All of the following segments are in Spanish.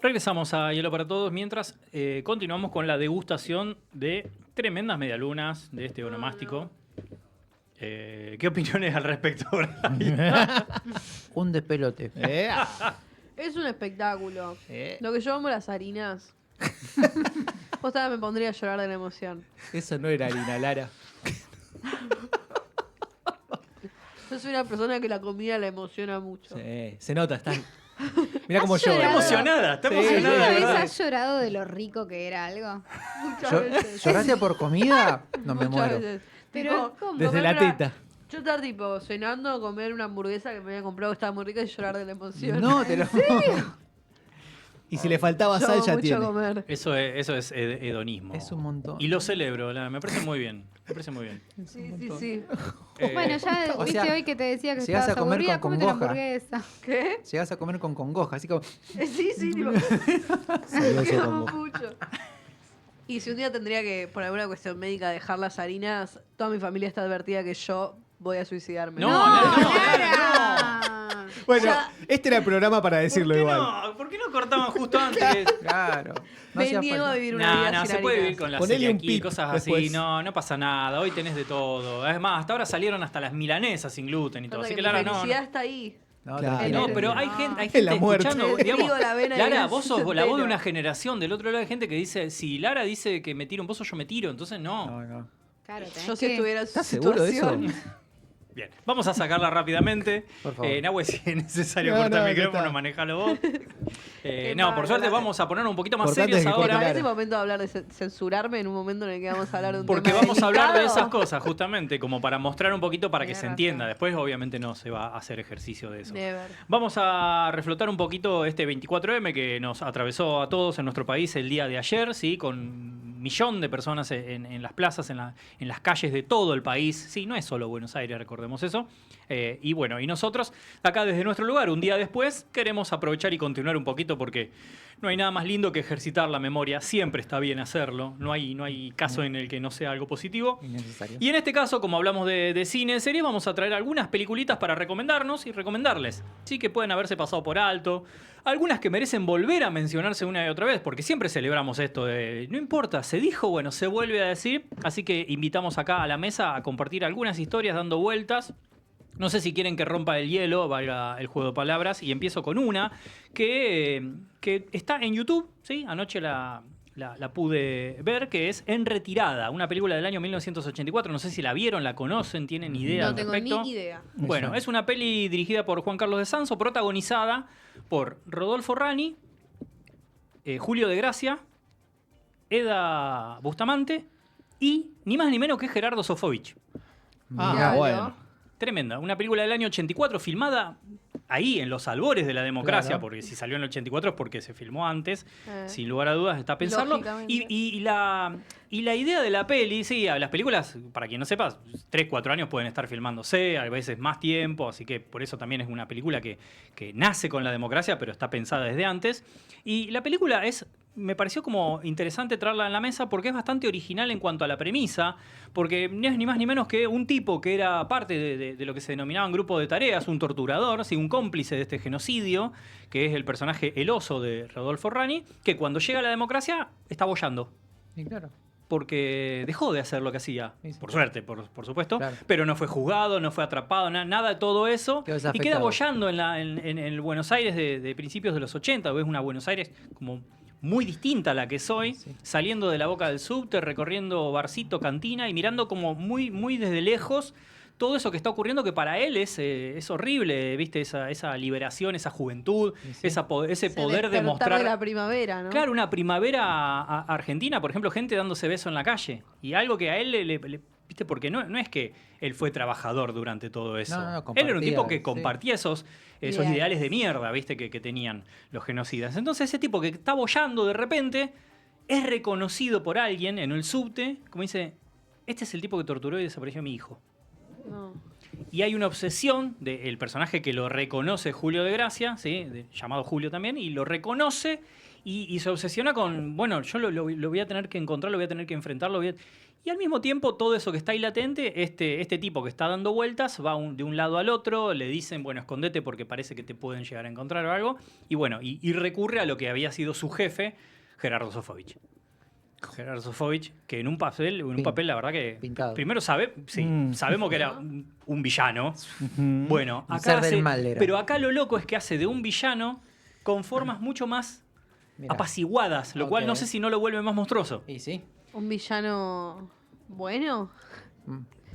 Regresamos a Hielo para Todos mientras continuamos con la degustación de tremendas medialunas de este onomástico. ¿Qué opiniones al respecto? Un despelote. Es un espectáculo. Lo que yo amo las harinas. Posta me pondría a llorar de la emoción. Eso no era harina, Lara. Yo soy una persona que la comida la emociona mucho. Sí, se nota, está. Mirá cómo ¿Has llora. llorado? Está Sí. emocionada. ¿Alguna de vez verdad. has llorado de lo rico que era algo? Muchas veces. ¿Lloraste por comida? No me Muchas muero. veces. Pero Tipo, ¿cómo? Desde la comer teta. Yo estar tipo cenando, comer una hamburguesa que me había comprado que estaba muy rica y llorar de la emoción. No, te lo. Y si le faltaba Yo sal, amo ya mucho tiene. comer. Eso es hedonismo. Es un montón. Y lo celebro, me parece muy bien. Me parece muy bien. Sí, sí, sí. Bueno, ya o viste sea, hoy que te decía que llegás estabas a comer aburrida, con cómete una congoja. hamburguesa. ¿Qué? Llegás a comer con congoja, así como. Sí, sí, tipo. Sabroso Que amo congoja. mucho. Y si un día tendría que, por alguna cuestión médica, dejar las harinas, toda mi familia está advertida que yo voy a suicidarme. No, no, Lara. Bueno, Ya. este era el programa para decirlo igual. ¿Por qué no cortaban justo antes? Claro. No Me hacía niego a falta. vivir una vida No, sin se puede harinas. vivir con la Ponele un celiaquía y pip cosas así. después. No pasa nada. Hoy tenés de todo. Es más, hasta ahora salieron hasta las milanesas sin gluten y todo. Pasa Así que que mi Lara, no. felicidad está ahí. No, Claro. tranquilo. No, pero hay No. gente La muerte. escuchando, Le digamos, digo la vena y Lara, el vos sos la voz de centeno. una generación. Del otro lado hay gente que dice, si Lara dice que me tiro un pozo, yo me tiro. Entonces no. No. Claro, tenés Yo si que- estuviera en su ¿Estás seguro de eso? situación. Bien, vamos a sacarla rápidamente. Por favor. Nahue, si es necesario No, cortar no, el ya micrófono, está. manejalo vos. Qué No, por malo, suerte Lara. vamos a poner un poquito más Cortante serios que ¿Me corte, ahora. parece momento de hablar de censurarme en un momento en el que vamos a hablar de un Porque tema vamos a hablar de delicado? esas cosas, justamente, como para mostrar un poquito para que Tenés se razón. entienda. Después, obviamente, no se va a hacer ejercicio de eso. Never. Vamos a reflotar un poquito este 24M que nos atravesó a todos en nuestro país el día de ayer, ¿sí? Con 1 millón de personas en las plazas, en las calles de todo el país. Sí, no es solo Buenos Aires, recordemos eso. Y bueno, y nosotros, acá desde nuestro lugar, un día después, queremos aprovechar y continuar un poquito porque no hay nada más lindo que ejercitar la memoria. Siempre está bien hacerlo. No hay caso en el que no sea algo positivo. Innecesario. Y en este caso, como hablamos de cine, en serie, vamos a traer algunas peliculitas para recomendarnos y recomendarles. Sí, que pueden haberse pasado por alto. Algunas que merecen volver a mencionarse una y otra vez, porque siempre celebramos esto de, no importa, se dijo, bueno, se vuelve a decir. Así que invitamos acá a la mesa a compartir algunas historias dando vueltas. No sé si quieren que rompa el hielo, valga el juego de palabras, y empiezo con una que está en YouTube, ¿sí? Anoche la pude ver, que es En Retirada, una película del año 1984. No sé si la vieron, la conocen, tienen idea No al tengo respecto. ni idea. Bueno, suena. es una peli dirigida por Juan Carlos de Sanso, protagonizada por Rodolfo Rani, Julio de Gracia, Eda Bustamante y ni más ni menos que Gerardo Sofovich. Mirá, bueno. Tremenda, una película del año 84 filmada ahí, en los albores de la democracia, Claro. porque si salió en el 84 es porque se filmó antes, Eh. sin lugar a dudas está a pensarlo. Lógicamente. Y la idea de la peli, sí, las películas, para quien no sepa, 3, 4 años pueden estar filmándose, a veces más tiempo, así que por eso también es una película que nace con la democracia, pero está pensada desde antes. Y la película me pareció como interesante traerla en la mesa porque es bastante original en cuanto a la premisa, porque no es ni más ni menos que un tipo que era parte de lo que se denominaban grupos de tareas, un torturador, sí, un cómplice de este genocidio, que es el personaje El Oso de Rodolfo Rani, que cuando llega a la democracia está boyando. Sí, claro. Porque dejó de hacer lo que hacía, Sí, sí. por suerte, por supuesto, Claro. pero no fue juzgado, no fue atrapado, nada de todo eso, Quedó y queda desafectado. boyando en el Buenos Aires de principios de los 80, es una Buenos Aires como muy distinta a la que soy, Sí. saliendo de la boca del subte, recorriendo barcito, cantina y mirando como muy, muy desde lejos todo eso que está ocurriendo, que para él es horrible, ¿viste? Esa liberación, esa juventud, Sí, sí. ese Se poder de despertar mostrar... de la primavera, ¿no? Claro, una primavera argentina, por ejemplo, gente dándose beso en la calle. Y algo que a él ¿viste? Porque no es que él fue trabajador durante todo eso. No, Él era un tipo que compartía, compartía esos Ideales. ideales de mierda, ¿viste? Que tenían los genocidas. Entonces ese tipo que está boyando de repente es reconocido por alguien en el subte, como dice, este es el tipo que torturó y desapareció a mi hijo. No. Y hay una obsesión del personaje que lo reconoce, Julio de Gracia, ¿sí? Llamado Julio también, y lo reconoce Y se obsesiona con, bueno, yo lo voy a tener que encontrar, lo voy a tener que enfrentar, y al mismo tiempo todo eso que está ahí latente, este tipo que está dando vueltas va de un lado al otro, le dicen, bueno, escondete porque parece que te pueden llegar a encontrar o algo, y bueno, y recurre a lo que había sido su jefe, Gerardo Sofovich. Gerardo Sofovich, que en un papel, la verdad que... Pintado. Primero sabemos que era un villano. Bueno, Un acá ser del mal era. pero acá lo loco es que hace de un villano con formas mucho más Mirá. apaciguadas, lo cual Ok. no sé si no lo vuelve más monstruoso. Y sí. ¿Un villano bueno?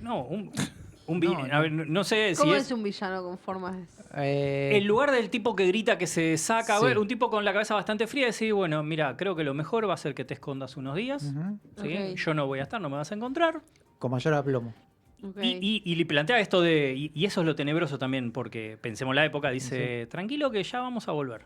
No, No, a ver, no sé si ¿Cómo es... es un villano con formas? En lugar del tipo que grita, que se saca, a Sí. ver, un tipo con la cabeza bastante fría, decir, bueno, mira, creo que lo mejor va a ser que te escondas unos días. Ujú. ¿Sí? Ok. Yo no voy a estar, no me vas a encontrar. Con mayor aplomo. Ok. Y le plantea esto de... Y eso es lo tenebroso también, porque pensemos la época, dice, tranquilo que ya vamos a volver.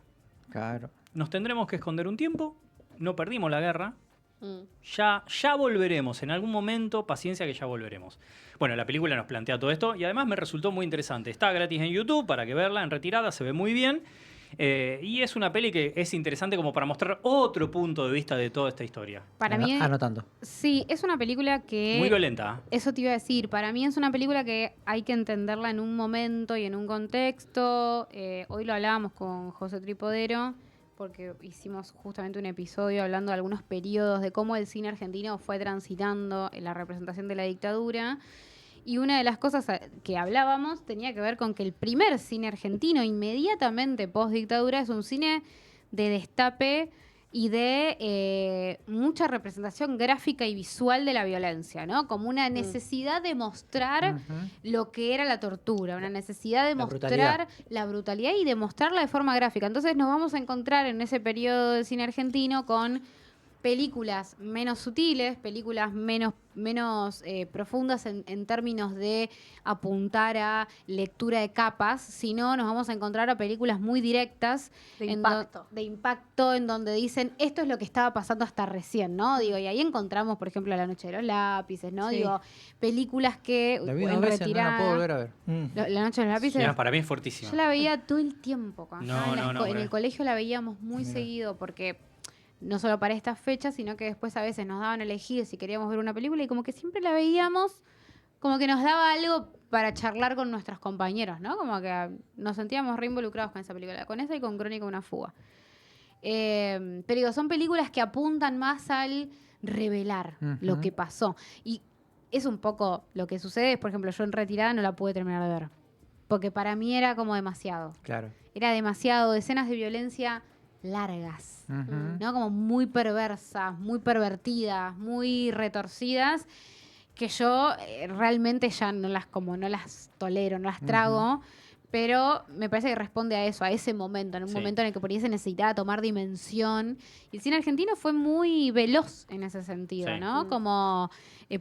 Claro. Nos tendremos que esconder un tiempo, no perdimos la guerra, Mm. ya volveremos, en algún momento, paciencia que ya volveremos. Bueno, la película nos plantea todo esto y además me resultó muy interesante. Está gratis en YouTube para que verla en retirada, se ve muy bien. Y es una peli que es interesante como para mostrar otro punto de vista de toda esta historia. Para mí, Anotando. sí, es una película que... Muy violenta. Eso te iba a decir, para mí es una película que hay que entenderla en un momento y en un contexto. Hoy lo hablábamos con José Tripodero, porque hicimos justamente un episodio hablando de algunos periodos de cómo el cine argentino fue transitando en la representación de la dictadura. Y una de las cosas que hablábamos tenía que ver con que el primer cine argentino inmediatamente post dictadura es un cine de destape y de mucha representación gráfica y visual de la violencia, ¿no? Como una necesidad de mostrar Ujú. lo que era la tortura, una necesidad de La mostrar brutalidad. la brutalidad y de mostrarla de forma gráfica. Entonces nos vamos a encontrar en ese periodo del cine argentino con películas menos sutiles, películas menos profundas en términos de apuntar a lectura de capas, sino nos vamos a encontrar a películas muy directas De en impacto. de impacto, en donde dicen esto es lo que estaba pasando hasta recién, ¿no? Digo, y ahí encontramos, por ejemplo, La Noche de los Lápices, ¿no? Sí. Digo, películas que La vi en dos veces, no retirada. la puedo volver a ver. La Noche de los Lápices. Mira, para mí es fuertísima. Yo la veía todo el tiempo. Cuando No, estaba en, no, no, en pero- el colegio la veíamos muy seguido porque no solo para estas fechas, sino que después a veces nos daban a elegir si queríamos ver una película y como que siempre la veíamos, como que nos daba algo para charlar con nuestros compañeros, ¿no? Como que nos sentíamos re involucrados con esa película, con esa y con Crónica de una fuga. Pero digo, son películas que apuntan más al revelar lo Ujú. que pasó. Y es un poco lo que sucede, por ejemplo, yo en Retirada no la pude terminar de ver. Porque para mí era como demasiado. Claro. Era demasiado, escenas de violencia largas, Ujú. ¿no? Como muy perversas, muy pervertidas, muy retorcidas, que yo realmente ya no las tolero, no las trago, pero me parece que responde a eso, a ese momento, en un Sí. momento en el que por ahí se necesitaba tomar dimensión. Y el cine argentino fue muy veloz en ese sentido, Sí. ¿no? Como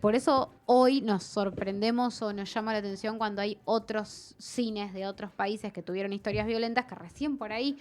por eso hoy nos sorprendemos o nos llama la atención cuando hay otros cines de otros países que tuvieron historias violentas que recién por ahí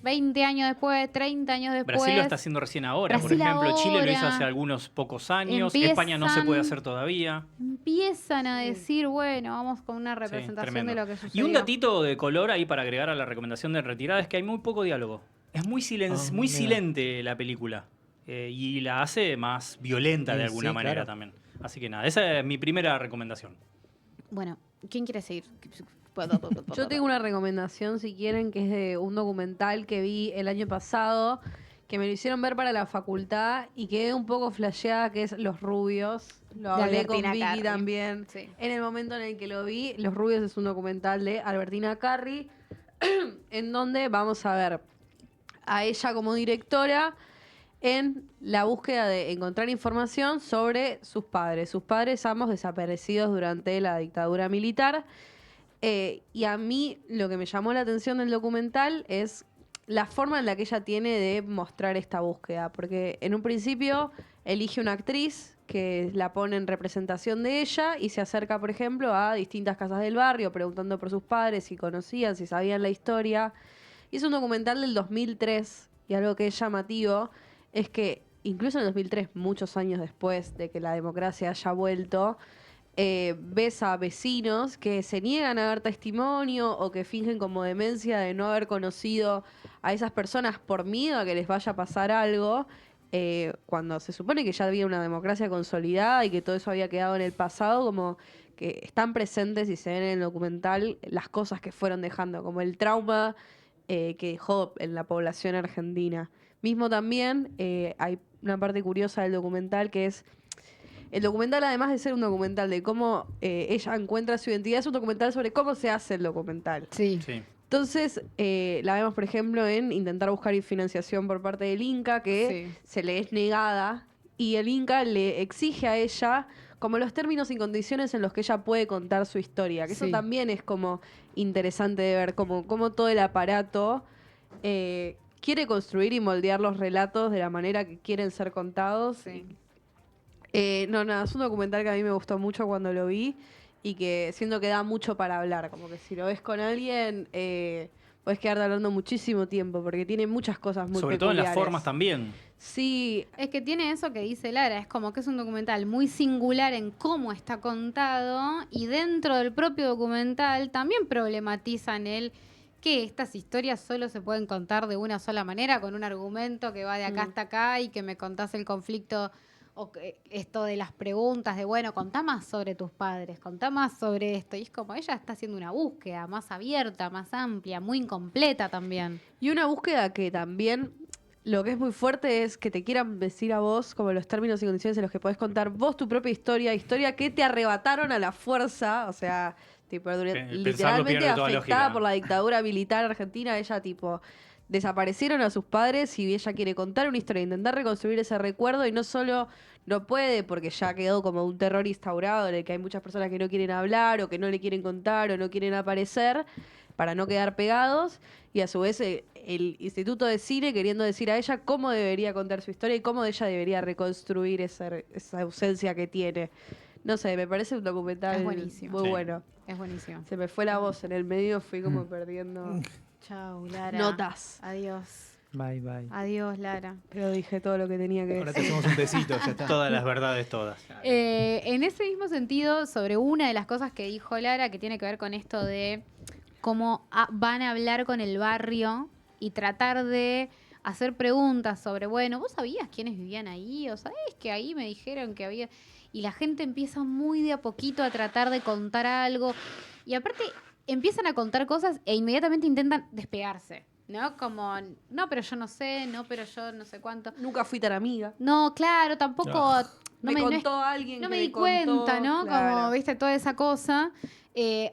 20 años después, 30 años después. Brasil lo está haciendo recién ahora, Brasil por ejemplo. Chile lo hizo ahora. hace algunos pocos años. Empiezan- España no se puede hacer todavía. Empiezan a decir, bueno, vamos con una Sí, representación tremendo. de lo que sucedió. Y un datito de color ahí para agregar a la recomendación de retirada es que hay muy poco diálogo. Es muy, muy mira. silente la película. Y la hace más violenta de Sí, alguna sí, manera claro. también. Así que nada, esa es mi primera recomendación. Bueno, ¿quién quiere seguir? Yo tengo una recomendación, si quieren, que es de un documental que vi el año pasado, que me lo hicieron ver para la facultad y quedé un poco flasheada, que es Los Rubios. Lo De hablé con Albertina Vicky Carri. también. Sí. En el momento en el que lo vi, Los Rubios es un documental de Albertina Carri, en donde vamos a ver a ella como directora en la búsqueda de encontrar información sobre sus padres ambos desaparecidos durante la dictadura militar. Y a mí lo que me llamó la atención del documental es la forma en la que ella tiene de mostrar esta búsqueda, porque en un principio elige una actriz que la pone en representación de ella y se acerca, por ejemplo, a distintas casas del barrio preguntando por sus padres, si conocían, si sabían la historia. Y es un documental del 2003 y algo que es llamativo es que incluso en el 2003, muchos años después de que la democracia haya vuelto, ves a vecinos que se niegan a dar testimonio o que fingen como demencia de no haber conocido a esas personas por miedo a que les vaya a pasar algo, cuando se supone que ya había una democracia consolidada y que todo eso había quedado en el pasado, como que están presentes y se ven en el documental las cosas que fueron dejando, como el trauma que dejó en la población argentina. Mismo también hay una parte curiosa del documental que es, el documental, además de ser un documental de cómo ella encuentra su identidad, es un documental sobre cómo se hace el documental. Sí. Sí. Entonces, la vemos, por ejemplo, en intentar buscar financiación por parte del Inca, que Sí. se le es negada, y el Inca le exige a ella como los términos y condiciones en los que ella puede contar su historia. Que eso Sí. también es como interesante de ver, como todo el aparato quiere construir y moldear los relatos de la manera que quieren ser contados. Sí. No, nada, es un documental que a mí me gustó mucho cuando lo vi y que siento que da mucho para hablar. Como que si lo ves con alguien, podés quedarte hablando muchísimo tiempo porque tiene muchas cosas muy Sobre todo en las peculiares. formas también. Sí, Es que tiene eso que dice Lara, es como que es un documental muy singular en cómo está contado y dentro del propio documental también problematizan el que estas historias solo se pueden contar de una sola manera, con un argumento que va de acá hasta acá y que me contás el conflicto o esto de las preguntas de, bueno, contá más sobre tus padres, contá más sobre esto. Y es como ella está haciendo una búsqueda más abierta, más amplia, muy incompleta también. y una búsqueda que también lo que es muy fuerte es que te quieran decir a vos como los términos y condiciones en los que podés contar vos tu propia historia que te arrebataron a la fuerza, o sea, tipo, Pensarlo literalmente pierde toda afectada lógica. por la dictadura militar argentina, ella tipo desaparecieron a sus padres y ella quiere contar una historia, intentar reconstruir ese recuerdo y no solo no puede porque ya quedó como un terror instaurado en el que hay muchas personas que no quieren hablar o que no le quieren contar o no quieren aparecer para no quedar pegados y a su vez el Instituto de Cine queriendo decir a ella cómo debería contar su historia y cómo ella debería reconstruir esa ausencia que tiene. No sé, me parece un documental Es buenísimo. muy Sí. bueno. Es buenísimo. Se me fue la voz en el medio, fui como perdiendo Chau, Lara. notas. Adiós. Bye, bye. Adiós, Lara. Pero dije todo lo que tenía que Ahora te decir. hacemos un tecito, ya está. Todas las verdades, todas. En ese mismo sentido, sobre una de las cosas que dijo Lara, que tiene que ver con esto de cómo van a hablar con el barrio y tratar de hacer preguntas sobre, bueno, ¿vos sabías quiénes vivían ahí? ¿O sabés que ahí me dijeron que había...? Y la gente empieza muy de a poquito a tratar de contar algo. Y aparte empiezan a contar cosas e inmediatamente intentan despegarse, ¿no? Como, no, pero yo no sé, no, pero yo no sé cuánto. Nunca fui tan amiga. No, claro, tampoco... No me no es- contó alguien no que me di contó, cuenta, ¿no? claro. Como, viste, toda esa cosa.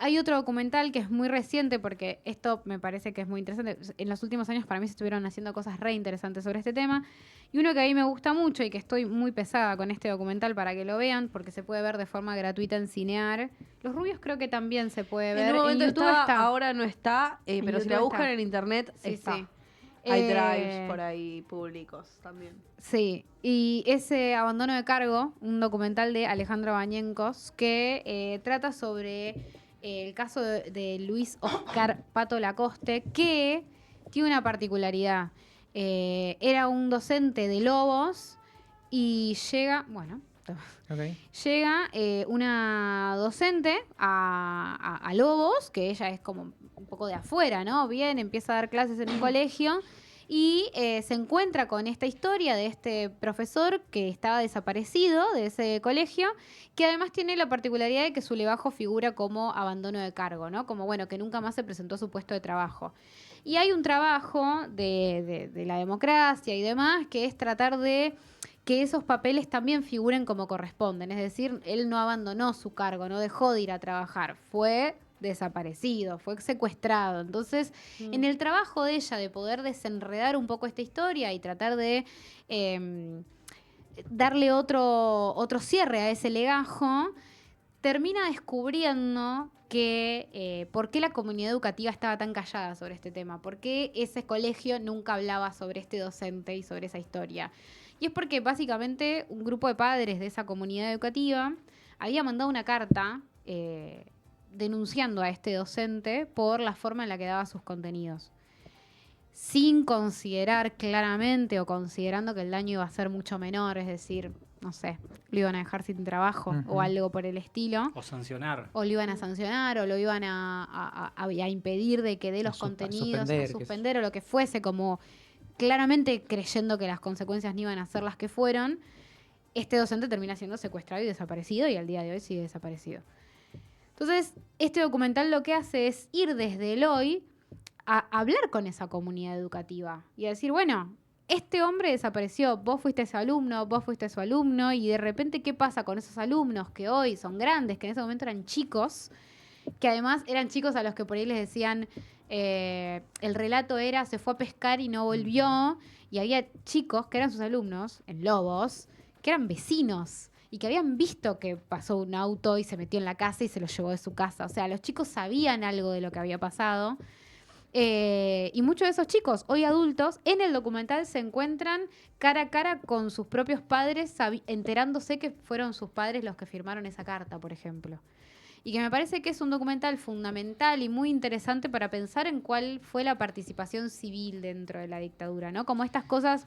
Hay otro documental que es muy reciente porque esto me parece que es muy interesante. En los últimos años para mí se estuvieron haciendo cosas re interesantes sobre este tema. Y uno que a mí me gusta mucho y que estoy muy pesada con este documental para que lo vean porque se puede ver de forma gratuita en Cinear. Los Rubios creo que también se puede ver. En un momento YouTube estaba, está. ahora no está, pero si YouTube la buscan está. en internet Sí, está. sí. Hay Eh, drives por ahí públicos también. Sí, y ese Abandono de Cargo, un documental de Alejandro Bañencos que trata sobre el caso de Luis Oscar Pato Lacoste, que tiene una particularidad. Era un docente de Lobos y llega, bueno, Ok. llega una docente a Lobos, que ella es como un poco de afuera, ¿no? Bien, empieza a dar clases en un colegio y se encuentra con esta historia de este profesor que estaba desaparecido de ese colegio, que además tiene la particularidad de que su legajo figura como abandono de cargo, ¿no? Como, bueno, que nunca más se presentó a su puesto de trabajo. Y hay un trabajo de la democracia y demás, que es tratar de que esos papeles también figuren como corresponden. Es decir, él no abandonó su cargo, no dejó de ir a trabajar, fue desaparecido, fue secuestrado. Entonces, en el trabajo de ella de poder desenredar un poco esta historia y tratar de darle otro cierre a ese legajo, termina descubriendo que por qué la comunidad educativa estaba tan callada sobre este tema, por qué ese colegio nunca hablaba sobre este docente y sobre esa historia. Y es porque básicamente un grupo de padres de esa comunidad educativa había mandado una carta denunciando a este docente por la forma en la que daba sus contenidos, sin considerar claramente o considerando que el daño iba a ser mucho menor, es decir, no sé, lo iban a dejar sin trabajo o algo por el estilo. O sancionar. O lo iban a sancionar, o lo iban a impedir de que dé los contenidos, a suspender o lo que fuese, como claramente creyendo que las consecuencias no iban a ser las que fueron. Este docente termina siendo secuestrado y desaparecido, y al día de hoy sigue desaparecido. Entonces, este documental lo que hace es ir desde el hoy a hablar con esa comunidad educativa y a decir, bueno, este hombre desapareció, vos fuiste su alumno, y de repente, ¿qué pasa con esos alumnos que hoy son grandes, que en ese momento eran chicos, que además eran chicos a los que por ahí les decían, el relato era, se fue a pescar y no volvió, y había chicos que eran sus alumnos, en Lobos, que eran vecinos, y que habían visto que pasó un auto y se metió en la casa y se lo llevó de su casa. O sea, los chicos sabían algo de lo que había pasado. Y muchos de esos chicos, hoy adultos, en el documental se encuentran cara a cara con sus propios padres, enterándose que fueron sus padres los que firmaron esa carta, por ejemplo. Y que me parece que es un documental fundamental y muy interesante para pensar en cuál fue la participación civil dentro de la dictadura, ¿no? Como estas cosas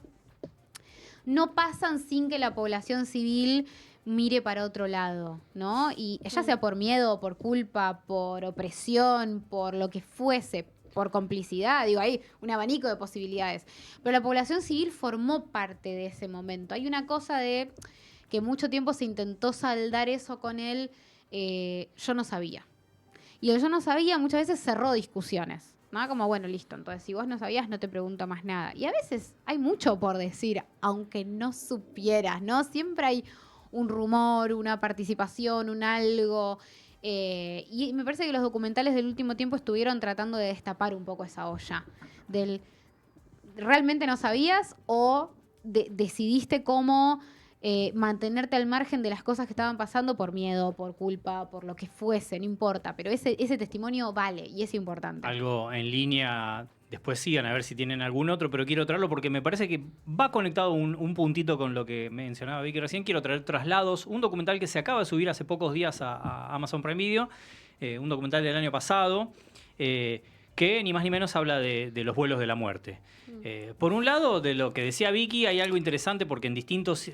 no pasan sin que la población civil mire para otro lado, ¿no? Y ya sea por miedo, por culpa, por opresión, por lo que fuese, por complicidad, digo, hay un abanico de posibilidades. Pero la población civil formó parte de ese momento. Hay una cosa de que mucho tiempo se intentó saldar eso con él, yo no sabía. Y el yo no sabía muchas veces cerró discusiones, ¿no? Como, bueno, listo, entonces si vos no sabías no te pregunto más nada. Y a veces hay mucho por decir, aunque no supieras, ¿no? Siempre hay un rumor, una participación, un algo. Y me parece que los documentales del último tiempo estuvieron tratando de destapar un poco esa olla. Del ¿realmente no sabías o decidiste cómo mantenerte al margen de las cosas que estaban pasando por miedo, por culpa, por lo que fuese, no importa, pero ese testimonio vale y es importante. Algo en línea, después sigan a ver si tienen algún otro, pero quiero traerlo porque me parece que va conectado un puntito con lo que mencionaba Vicky recién. Quiero traer Traslados, un documental que se acaba de subir hace pocos días a Amazon Prime Video, un documental del año pasado, que ni más ni menos habla de los vuelos de la muerte. Por un lado, de lo que decía Vicky, hay algo interesante porque en distintos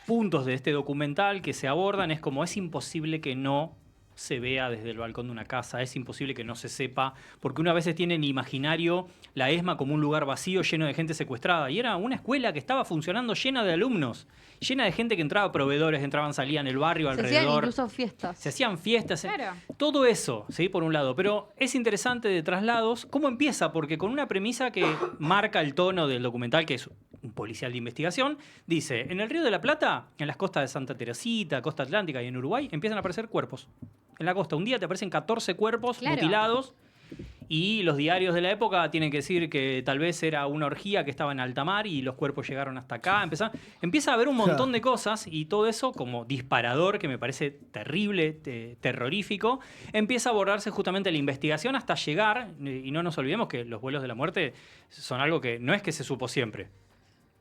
puntos de este documental que se abordan es como es imposible que no se vea desde el balcón de una casa, es imposible que no se sepa, porque uno a veces tiene en imaginario la ESMA como un lugar vacío lleno de gente secuestrada, y era una escuela que estaba funcionando llena de alumnos, llena de gente que entraba, proveedores, entraban, salían, el barrio alrededor. Se hacían incluso fiestas. Se hacían fiestas, Claro. todo eso, ¿sí? Por un lado. Pero es interesante de Traslados cómo empieza, porque con una premisa que marca el tono del documental, que es un policial de investigación, dice, en el Río de la Plata, en las costas de Santa Teresita, costa atlántica y en Uruguay, empiezan a aparecer cuerpos. En la costa, un día te aparecen 14 cuerpos mutilados, y los diarios de la época tienen que decir que tal vez era una orgía que estaba en alta mar y los cuerpos llegaron hasta acá. Empieza a haber un montón de cosas, y todo eso como disparador, que me parece terrible, terrorífico, empieza a abordarse justamente la investigación hasta llegar, y no nos olvidemos que los vuelos de la muerte son algo que no es que se supo siempre.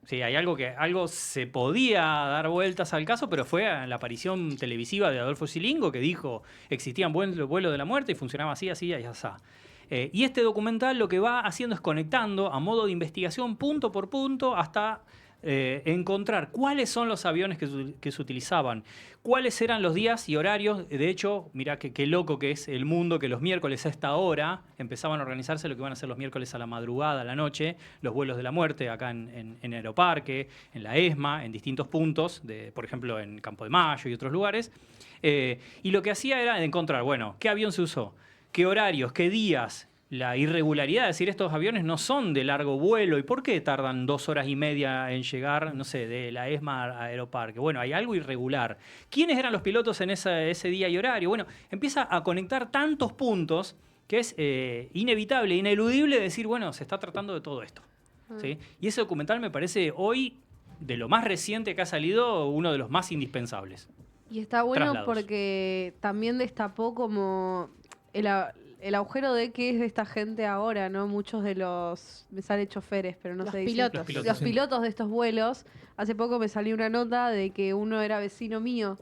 Sí, hay algo se podía dar vueltas al caso, pero fue la aparición televisiva de Adolfo Silingo que dijo existían vuelos de la muerte y funcionaba así, así y así. Y este documental lo que va haciendo es conectando a modo de investigación punto por punto hasta encontrar cuáles son los aviones que se utilizaban, cuáles eran los días y horarios. De hecho, mirá qué loco que es el mundo, que los miércoles a esta hora empezaban a organizarse lo que van a ser los miércoles a la madrugada, a la noche, los vuelos de la muerte acá en Aeroparque, en la ESMA, en distintos puntos, por ejemplo en Campo de Mayo y otros lugares. Y lo que hacía era encontrar, bueno, qué avión se usó, qué horarios, qué días. La irregularidad, es decir, estos aviones no son de largo vuelo. ¿Y por qué tardan 2 horas y media en llegar, no sé, de la ESMA a Aeroparque? Bueno, hay algo irregular. ¿Quiénes eran los pilotos en ese día y horario? Bueno, empieza a conectar tantos puntos que es inevitable, ineludible decir, bueno, se está tratando de todo esto. ¿Sí? Y ese documental me parece hoy, de lo más reciente que ha salido, uno de los más indispensables. Y está bueno Traslados. porque también destapó como el agujero de qué es de esta gente ahora, ¿no? Muchos de me sale choferes, pero no Los se dice. pilotos. Los pilotos de estos vuelos. Hace poco me salió una nota de que uno era vecino mío.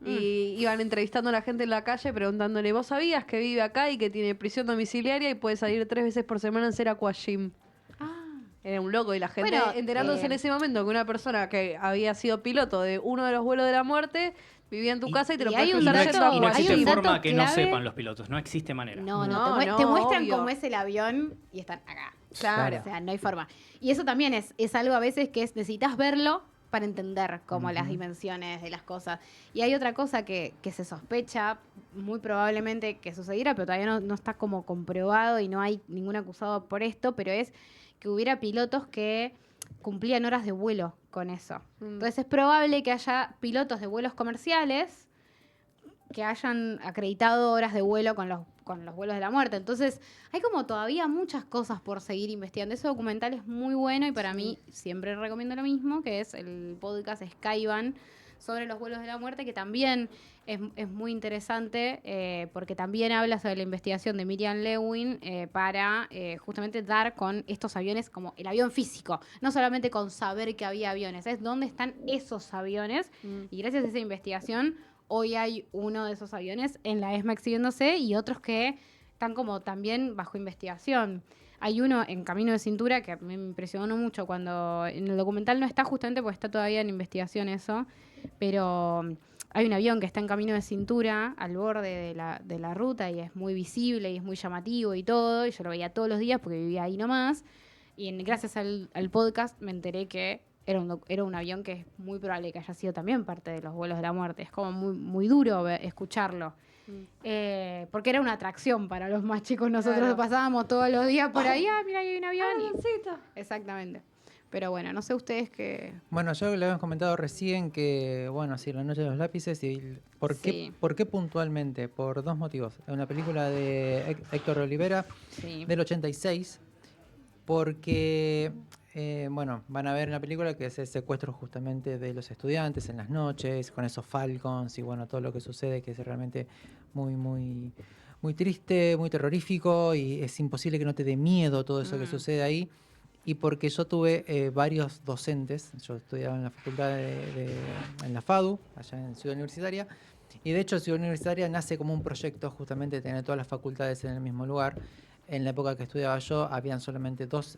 Y iban entrevistando a la gente en la calle preguntándole, ¿vos sabías que vive acá y que tiene prisión domiciliaria y puede salir 3 veces por semana a hacer aquagym? Era un loco y la gente Bueno, enterándose en ese momento que una persona que había sido piloto de uno de los vuelos de la muerte vivía en tu casa y te lo y puedes hay un cruzar dato- yendo a Y no hay existe un dato forma que no clave. sepan los pilotos, no existe manera. No, No, te no, muestran obvio. cómo es el avión y están acá. Claro. O sea, no hay forma. Y eso también es algo a veces que necesitas verlo para entender como las dimensiones de las cosas. Y hay otra cosa que se sospecha, muy probablemente que sucediera, pero todavía no está como comprobado y no hay ningún acusado por esto, pero es que hubiera pilotos que cumplían horas de vuelo con eso. Entonces es probable que haya pilotos de vuelos comerciales que hayan acreditado horas de vuelo con los vuelos de la muerte. Entonces, hay como todavía muchas cosas por seguir investigando. Ese documental es muy bueno y para mí siempre recomiendo lo mismo, que es el podcast Skyvan sobre los vuelos de la muerte, que también es muy interesante porque también habla sobre la investigación de Miriam Lewin para justamente dar con estos aviones como el avión físico, no solamente con saber que había aviones, es dónde están esos aviones. Y gracias a esa investigación hoy hay uno de esos aviones en la ESMA exhibiéndose y otros que están como también bajo investigación. Hay uno en Camino de Cintura que me impresionó mucho cuando en el documental no está justamente porque está todavía en investigación eso, pero hay un avión que está en Camino de Cintura al borde de la ruta y es muy visible y es muy llamativo y todo, y yo lo veía todos los días porque vivía ahí nomás, y gracias al podcast me enteré que era un avión que es muy probable que haya sido también parte de los vuelos de la muerte. Es como muy, muy duro escucharlo. Porque era una atracción para los más chicos. Nosotros Claro. pasábamos todos los días por ahí. Mira, ahí hay un avión. Avioncito. Exactamente. Pero bueno, no sé ustedes qué... Bueno, yo le habíamos comentado recién que, bueno, sí, La Noche de los Lápices, y Sí. ¿por qué puntualmente? Por dos motivos. Es una película de Héctor Olivera Sí. del 86, porque, bueno, van a ver una película que es el secuestro justamente de los estudiantes en las noches, con esos Falcons y, bueno, todo lo que sucede, que es realmente muy, muy, muy triste, muy terrorífico, y es imposible que no te dé miedo todo eso que sucede ahí. Y porque yo tuve varios docentes, yo estudiaba en la facultad en la FADU, allá en Ciudad Universitaria, y de hecho Ciudad Universitaria nace como un proyecto justamente de tener todas las facultades en el mismo lugar. En la época que estudiaba yo habían solamente dos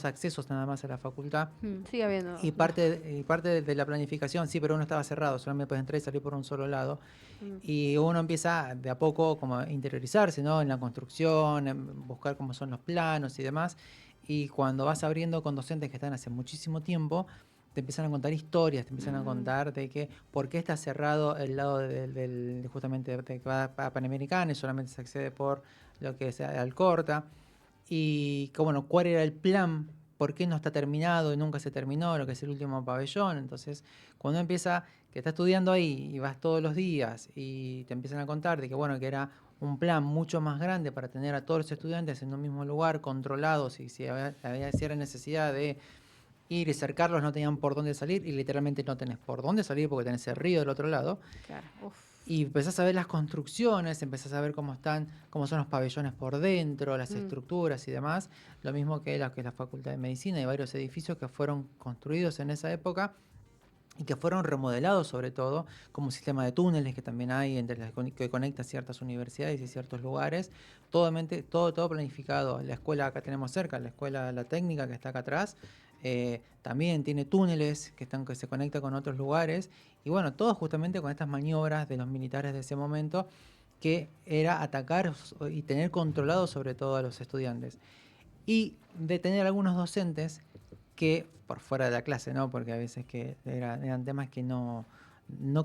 accesos nada más a la facultad, Sigue habiendo. y parte de la planificación, sí, pero uno estaba cerrado, solamente puedes entrar y salir por un solo lado. Y uno empieza de a poco como a interiorizarse, ¿no? En la construcción, en buscar cómo son los planos y demás. Y cuando vas abriendo con docentes que están hace muchísimo tiempo, te empiezan a contar historias, te empiezan a contar de que por qué está cerrado el lado justamente de que va a Panamericana y solamente se accede por lo que es Alcorta. Y que, bueno, cuál era el plan, por qué no está terminado y nunca se terminó, lo que es el último pabellón. Entonces, cuando empieza, que está estudiando ahí y vas todos los días y te empiezan a contar de que, bueno, que era un plan mucho más grande para tener a todos los estudiantes en un mismo lugar, controlados, y si había cierta necesidad de ir y cercarlos, no tenían por dónde salir, y literalmente no tenés por dónde salir porque tenés el río del otro lado. Claro. Uf. Y empezás a ver las construcciones, empezás a ver cómo son los pabellones por dentro, las estructuras y demás. Lo mismo que la Facultad de Medicina y varios edificios que fueron construidos en esa época y que fueron remodelados sobre todo, como un sistema de túneles que también hay que conecta ciertas universidades y ciertos lugares. Todo planificado. La escuela acá tenemos cerca, la técnica que está acá atrás, también tiene túneles que se conectan con otros lugares. Y bueno, todo justamente con estas maniobras de los militares de ese momento, que era atacar y tener controlado sobre todo a los estudiantes. Y detener a algunos docentes que, por fuera de la clase, ¿no? Porque a veces que eran temas que no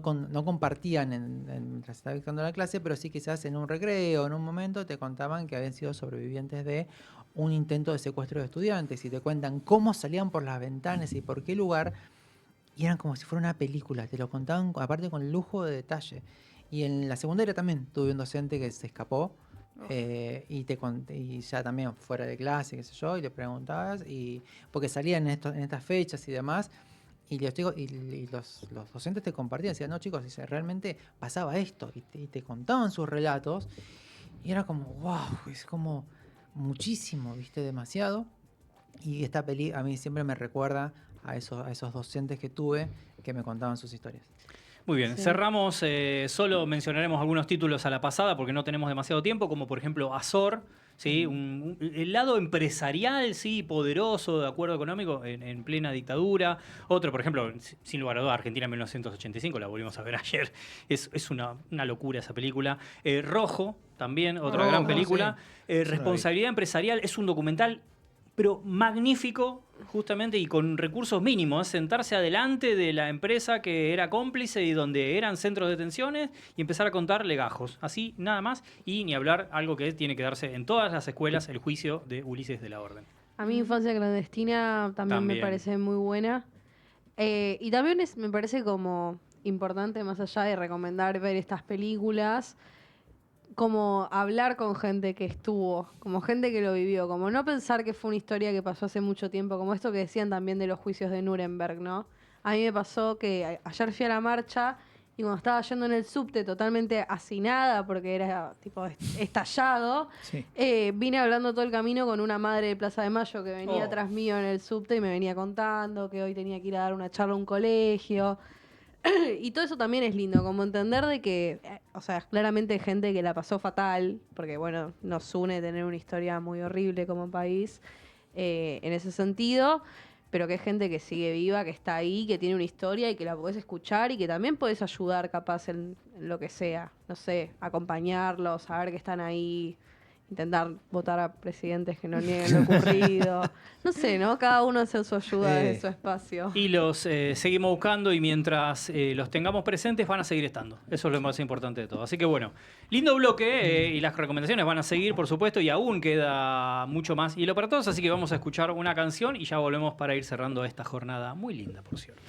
compartían mientras estaba dictando la clase, pero sí quizás en un recreo, en un momento, te contaban que habían sido sobrevivientes de un intento de secuestro de estudiantes y te cuentan cómo salían por las ventanas y por qué lugar. Y eran como si fuera una película, te lo contaban aparte con lujo de detalle. Y en la secundaria también tuve un docente que se escapó y ya también fuera de clase, qué sé yo, y le preguntabas, porque salían en estas fechas y demás, y los docentes te compartían, decían, no chicos, realmente pasaba esto, y te contaban sus relatos, y era como, wow, es como muchísimo, viste, demasiado. Y esta peli a mí siempre me recuerda a esos docentes que tuve que me contaban sus historias. Muy bien, Sí. cerramos, solo mencionaremos algunos títulos a la pasada porque no tenemos demasiado tiempo, como por ejemplo Azor, ¿sí? El lado empresarial, sí, poderoso, de acuerdo económico, en plena dictadura. Otro, por ejemplo, sin lugar a dudas, Argentina 1985, la volvimos a ver ayer. Es una locura esa película. Rojo, también, otra gran película. Responsabilidad empresarial, es un documental, pero magnífico, justamente, y con recursos mínimos. Sentarse adelante de la empresa que era cómplice y donde eran centros de detenciones y empezar a contar legajos. Así, nada más. Y ni hablar algo que tiene que darse en todas las escuelas, el juicio de Ulises de la Orden. A mí Infancia Clandestina también me parece muy buena. Y también me parece como importante, más allá de recomendar ver estas películas, como hablar con gente que estuvo, como gente que lo vivió, como no pensar que fue una historia que pasó hace mucho tiempo, como esto que decían también de los juicios de Nuremberg, ¿no? A mí me pasó que ayer fui a la marcha y cuando estaba yendo en el subte totalmente hacinada porque era tipo estallado, Sí. vine hablando todo el camino con una madre de Plaza de Mayo que venía atrás mío en el subte y me venía contando que hoy tenía que ir a dar una charla a un colegio. Y todo eso también es lindo, como entender de que, o sea, claramente hay gente que la pasó fatal, porque bueno, nos une tener una historia muy horrible como país en ese sentido, pero que hay gente que sigue viva, que está ahí, que tiene una historia y que la podés escuchar y que también podés ayudar capaz en lo que sea, no sé, acompañarlos, saber que están ahí, intentar votar a presidentes que no nieguen lo ocurrido. No sé, ¿no? Cada uno hace su ayuda desde su espacio. Y los seguimos buscando y mientras los tengamos presentes van a seguir estando. Eso es lo más importante de todo. Así que bueno, lindo bloque y las recomendaciones van a seguir, por supuesto, y aún queda mucho más hilo para todos. Así que vamos a escuchar una canción y ya volvemos para ir cerrando esta jornada muy linda, por cierto.